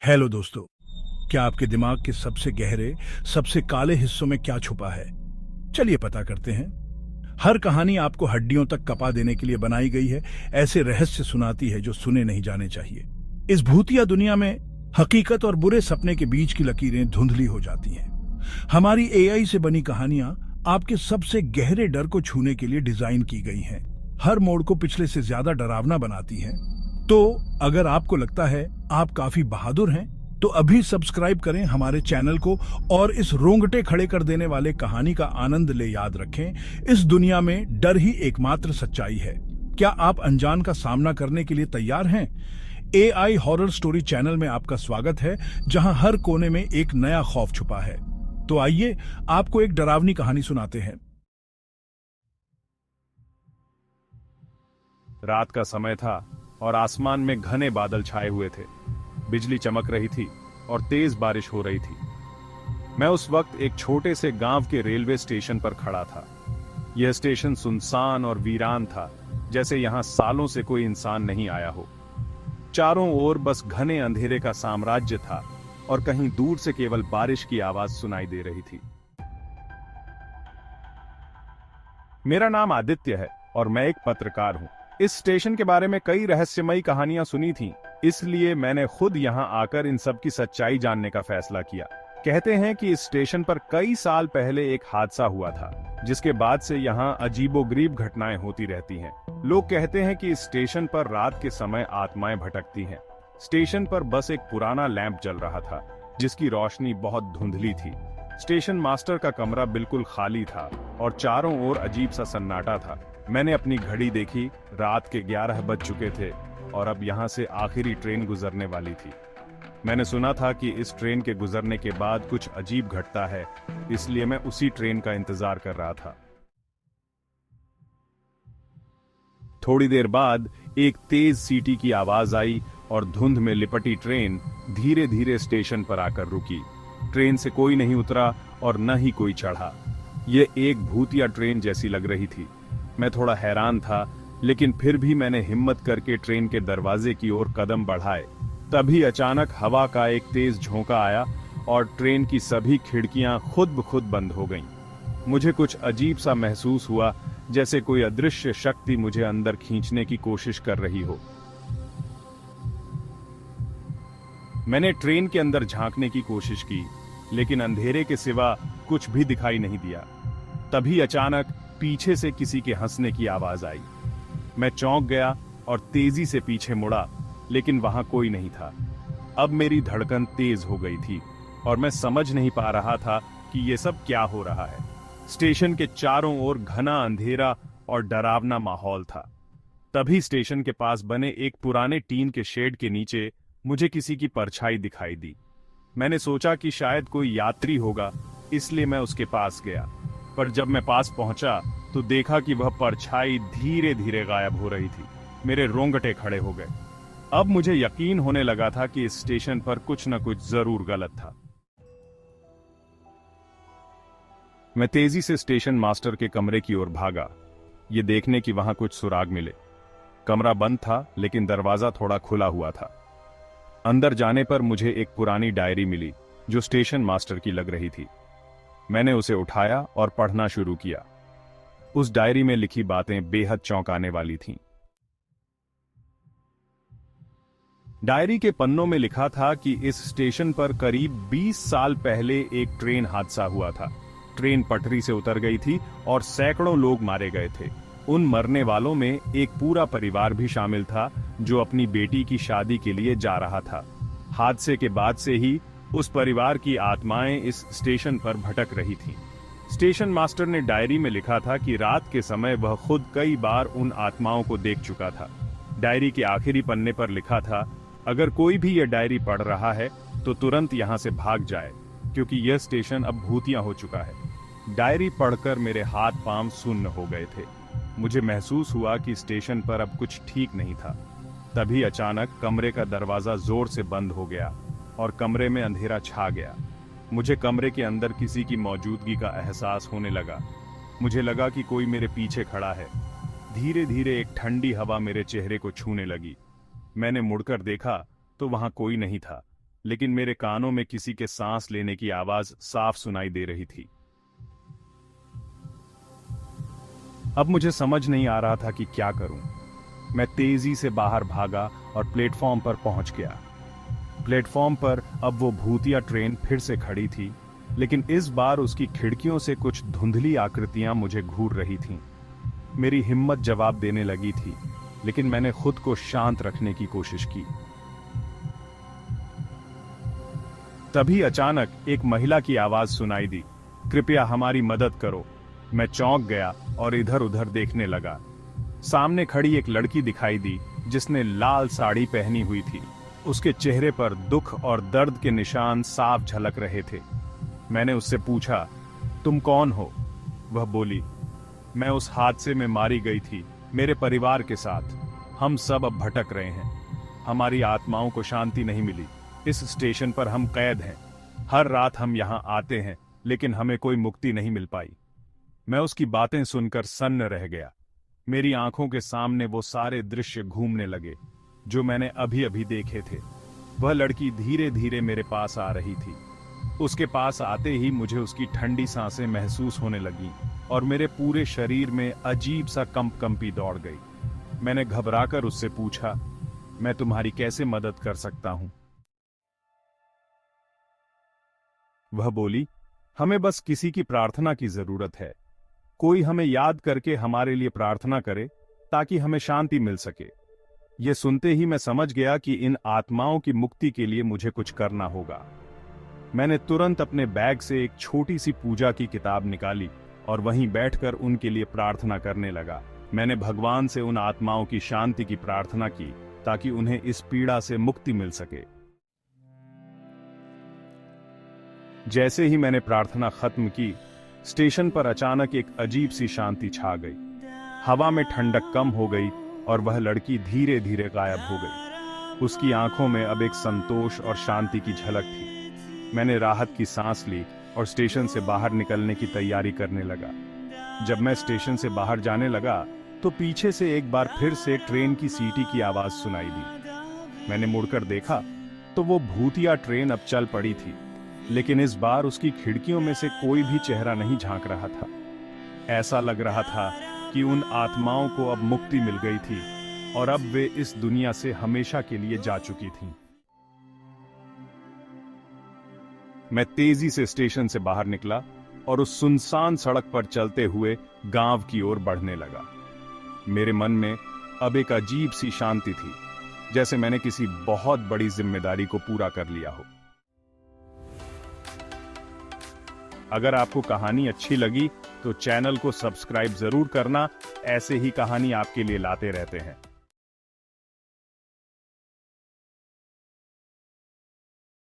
Hello दोस्तों। क्या आपके दिमाग के सबसे गहरे, सबसे काले हिस्सों में क्या छुपा है? चलिए पता करते हैं। हर कहानी आपको हड्डियों तक कपा देने के लिए बनाई गई है। ऐसे रहस्य सुनाती है जो सुने नहीं जाने चाहिए। इस भूतिया दुनिया में हकीकत और बुरे सपने के बीच की लकीरें धुंधली हो जाती हैं। हमारी एआई से बनी कहानियां आपके सबसे गहरे डर को छूने के लिए डिजाइन की गई हैं। हर मोड़ को पिछले से ज्यादा डरावना बनाती हैं। तो अगर आपको लगता है आप काफी बहादुर हैं, तो अभी सब्सक्राइब करें हमारे चैनल को और इस रोंगटे खड़े कर देने वाले कहानी का आनंद ले। याद रखें, इस दुनिया में डर ही एकमात्र सच्चाई है। क्या आप अनजान का सामना करने के लिए तैयार हैं? एआई हॉरर स्टोरी चैनल में आपका स्वागत है, जहां हर कोने में एक नया खौफ छुपा है। तो आइए आपको एक डरावनी कहानी सुनाते हैं। रात का समय था और आसमान में घने बादल छाए हुए थे। बिजली चमक रही थी और तेज बारिश हो रही थी। मैं उस वक्त एक छोटे से गांव के रेलवे स्टेशन पर खड़ा था। यह स्टेशन सुनसान और वीरान था, जैसे यहां सालों से कोई इंसान नहीं आया हो। चारों ओर बस घने अंधेरे का साम्राज्य था और कहीं दूर से केवल बारिश की आवाज सुनाई दे रही थी। मेरा नाम आदित्य है और मैं एक पत्रकार हूं। इस स्टेशन के बारे में कई रहस्यमयी कहानियां सुनी थीं, इसलिए मैंने खुद यहां आकर इन सब की सच्चाई जानने का फैसला किया। कहते हैं कि इस स्टेशन पर कई साल पहले एक हादसा हुआ था, जिसके बाद से यहां अजीबोगरीब घटनाएं होती रहती हैं। लोग कहते हैं कि इस स्टेशन पर रात के समय आत्माएं भटकती हैं। स्टेशन पर बस एक पुराना लैंप जल रहा था, जिसकी रोशनी बहुत धुंधली थी। स्टेशन मास्टर का कमरा बिल्कुल खाली था और चारों ओर अजीब सा सन्नाटा था। मैंने अपनी घड़ी देखी, रात के 11 बज चुके थे और अब यहाँ से आखिरी ट्रेन गुजरने वाली थी। मैंने सुना था कि इस ट्रेन के गुजरने के बाद कुछ अजीब घटता है, इसलिए मैं उसी ट्रेन का इंतजार कर रहा था। थोड़ी देर बाद एक तेज सीटी की आवाज आई और धुंध में लिपटी ट्रेन धीरे धीरे स्टेशन पर आकर रुकी। ट्रेन से कोई नहीं उतरा और न ही कोई चढ़ा। यह एक भूतिया ट्रेन जैसी लग रही थी। मैं थोड़ा हैरान था, लेकिन फिर भी मैंने हिम्मत करके ट्रेन के दरवाजे की ओर कदम बढ़ाए। तभी अचानक हवा का एक तेज झोंका आया और ट्रेन की सभी खिड़कियां खुद ब खुद बंद हो गईं। मुझे कुछ अजीब सा महसूस हुआ, जैसे कोई अदृश्य शक्ति मुझे अंदर खींचने की कोशिश कर रही हो। मैंने ट्रेन के अंदर झांकने की कोशिश की, लेकिन अंधेरे के सिवा कुछ भी दिखाई नहीं दिया। तभी अचानक पीछे से किसी के हंसने की आवाज आई। मैं चौंक गया और तेजी से पीछे मुड़ा, लेकिन वहां कोई नहीं था। अब मेरी धड़कन तेज हो गई थी और मैं समझ नहीं पा रहा था कि यह सब क्या हो रहा है। स्टेशन के चारों ओर घना अंधेरा और डरावना माहौल था। तभी स्टेशन के पास बने एक पुराने टीन के शेड के नीचे मुझे किसी की परछाई दिखाई दी। मैंने सोचा कि शायद कोई यात्री होगा, इसलिए मैं उसके पास गया। पर जब मैं पास पहुंचा तो देखा कि वह परछाई धीरे धीरे गायब हो रही थी। मेरे रोंगटे खड़े हो गए। अब मुझे यकीन होने लगा था कि इस स्टेशन पर कुछ न कुछ जरूर गलत था। मैं तेजी से स्टेशन मास्टर के कमरे की ओर भागा, ये देखने कि वहां कुछ सुराग मिले। कमरा बंद था, लेकिन दरवाजा थोड़ा खुला हुआ था। अंदर जाने पर मुझे एक पुरानी डायरी मिली, जो स्टेशन मास्टर की लग रही थी। मैंने उसे उठाया और पढ़ना शुरू किया। उस डायरी में लिखी बातें बेहद चौंकाने वाली थीं। डायरी के पन्नों में लिखा था कि इस स्टेशन पर करीब 20 साल पहले एक ट्रेन हादसा हुआ था। ट्रेन पटरी से उतर गई थी और सैकड़ों लोग मारे गए थे। उन मरने वालों में एक पूरा परिवार भी शामिल था, जो अपनी बेटी की शादी के लिए जा रहा था। हादसे के बाद से ही उस परिवार की आत्माएं इस स्टेशन पर भटक रही थीं। स्टेशन मास्टर ने डायरी में लिखा था कि रात के समय वह खुद कई बार उन आत्माओं को देख चुका था। डायरी के आखिरी पन्ने पर लिखा था, अगर कोई भी यह डायरी पढ़ रहा है तो तुरंत यहां से भाग जाए, क्योंकि यह स्टेशन अब भूतिया हो चुका है। डायरी पढ़कर मेरे हाथ पांव सुन्न हो गए थे। मुझे महसूस हुआ कि स्टेशन पर अब कुछ ठीक नहीं था। तभी अचानक कमरे का दरवाजा जोर से बंद हो गया और कमरे में अंधेरा छा गया। मुझे कमरे के अंदर किसी की मौजूदगी का एहसास होने लगा। मुझे लगा कि कोई मेरे पीछे खड़ा है। धीरे धीरे एक ठंडी हवा मेरे चेहरे को छूने लगी। मैंने मुड़कर देखा तो वहां कोई नहीं था, लेकिन मेरे कानों में किसी के सांस लेने की आवाज साफ सुनाई दे रही थी। अब मुझे समझ नहीं आ रहा था कि क्या करूं। मैं तेजी से बाहर भागा और प्लेटफॉर्म पर पहुंच गया। प्लेटफॉर्म पर अब वो भूतिया ट्रेन फिर से खड़ी थी, लेकिन इस बार उसकी खिड़कियों से कुछ धुंधली आकृतियां मुझे घूर रही थीं। मेरी हिम्मत जवाब देने लगी थी, लेकिन मैंने खुद को शांत रखने की कोशिश की। तभी अचानक एक महिला की आवाज सुनाई दी, कृपया हमारी मदद करो। मैं चौंक गया और इधर उधर देखने लगा। सामने खड़ी एक लड़की दिखाई दी जिसने लाल साड़ी पहनी हुई थी। उसके चेहरे पर दुख और दर्द के निशान साफ झलक रहे थे। मैंने उससे पूछा, तुम कौन हो? वह बोली, मैं उस हादसे में मारी गई थी, मेरे परिवार के साथ। हम सब अब भटक रहे हैं। हमारी आत्माओं को शांति नहीं मिली। इस स्टेशन पर हम कैद हैं। हर रात हम यहाँ आते हैं, लेकिन हमें कोई मुक्ति नहीं मिल पाई। मैं उसकी बातें सुनकर सन्न रह गया। मेरी आंखों के सामने वो सारे दृश्य घूमने लगे जो मैंने अभी अभी देखे थे। वह लड़की धीरे धीरे मेरे पास आ रही थी। उसके पास आते ही मुझे उसकी ठंडी सांसें महसूस होने लगीं और मेरे पूरे शरीर में अजीब सा कंपकंपी दौड़ गई। मैंने घबराकर उससे पूछा, मैं तुम्हारी कैसे मदद कर सकता हूं? वह बोली, हमें बस किसी की प्रार्थना की जरूरत है। कोई हमें याद करके हमारे लिए प्रार्थना करे ताकि हमें शांति मिल सके। यह सुनते ही मैं समझ गया कि इन आत्माओं की मुक्ति के लिए मुझे कुछ करना होगा। मैंने तुरंत अपने बैग से एक छोटी सी पूजा की किताब निकाली और वहीं बैठकर उनके लिए प्रार्थना करने लगा। मैंने भगवान से उन आत्माओं की शांति की प्रार्थना की ताकि उन्हें इस पीड़ा से मुक्ति मिल सके। जैसे ही मैंने प्रार्थना खत्म की, स्टेशन पर अचानक एक अजीब सी शांति छा गई। हवा में ठंडक कम हो गई और वह लड़की धीरे धीरे गायब हो गई। उसकी आंखों में अब एक संतोष और शांति की झलक थी। मैंने राहत की सांस ली और स्टेशन से बाहर निकलने की तैयारी करने लगा। जब मैं स्टेशन से बाहर जाने लगा तो पीछे से एक बार फिर से ट्रेन की सीटी की आवाज सुनाई दी। मैंने मुड़कर देखा तो वो भूतिया ट्रेन अब चल पड़ी थी, लेकिन इस बार उसकी खिड़कियों में से कोई भी चेहरा नहीं झांक रहा था। ऐसा लग रहा था कि उन आत्माओं को अब मुक्ति मिल गई थी और अब वे इस दुनिया से हमेशा के लिए जा चुकी थीं। मैं तेजी से स्टेशन से बाहर निकला और उस सुनसान सड़क पर चलते हुए गांव की ओर बढ़ने लगा। मेरे मन में अब एक अजीब सी शांति थी, जैसे मैंने किसी बहुत बड़ी जिम्मेदारी को पूरा कर लिया हो। अगर आपको कहानी अच्छी लगी तो चैनल को सब्सक्राइब जरूर करना। ऐसे ही कहानी आपके लिए लाते रहते हैं।